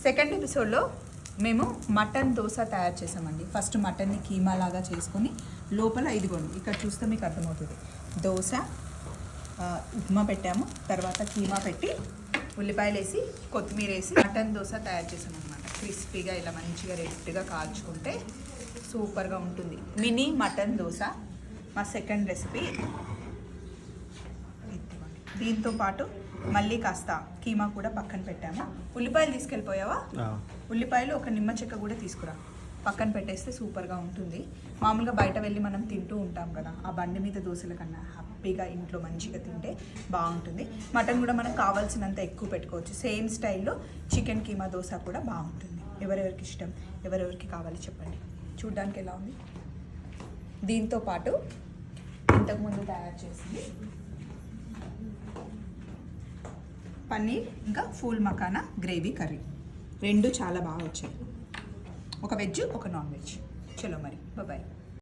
Second ఎపిసోడ్లో మేము mutton dosa తయారు చేసామండి. ఫస్ట్ మటన్ని కీమా లాగా చేసుకొని లోపల ఇదిగోండి ఇక్కడ చూస్తే మీకు అర్థమవుతుంది. దోశ ఉప్మా పెట్టాము, తర్వాత కీమా పెట్టి ఉల్లిపాయలు వేసి కొత్తిమీర వేసి మటన్ దోశ తయారు చేసాం అనమాట. క్రిస్పీగా ఇలా మంచిగా రెడ్గా కాల్చుకుంటే సూపర్గా ఉంటుంది. మినీ మటన్ దోశ మా సెకండ్ రెసిపీ. దీంతో పాటు మళ్ళీ కాస్త కీమా కూడా పక్కన పెట్టాము. ఉల్లిపాయలు తీసుకెళ్ళిపోయావా? ఉల్లిపాయలు ఒక నిమ్మ చెక్క కూడా తీసుకురా, పక్కన పెట్టేస్తే సూపర్గా ఉంటుంది. మామూలుగా బయట వెళ్ళి మనం తింటూ ఉంటాం కదా, ఆ బండి మీద దోశల కన్నా హ్యాపీగా ఇంట్లో మంచిగా తింటే బాగుంటుంది. మటన్ కూడా మనం కావాల్సినంత ఎక్కువ పెట్టుకోవచ్చు. సేమ్ స్టైల్లో చికెన్ కీమా దోశ కూడా బాగుంటుంది. ఎవరెవరికి ఇష్టం, ఎవరెవరికి కావాలి చెప్పండి. చూడ్డానికి ఎలా ఉంది? దీంతో పాటు ఇంతకుముందు తయారు చేసింది పన్నీర్ ఇంకా ఫూల్ మకానా గ్రేవీ కర్రీ, రెండు చాలా బాగా వచ్చాయి. ఒక వెజ్ ఒక నాన్ వెజ్. చలో మరి బాయ్.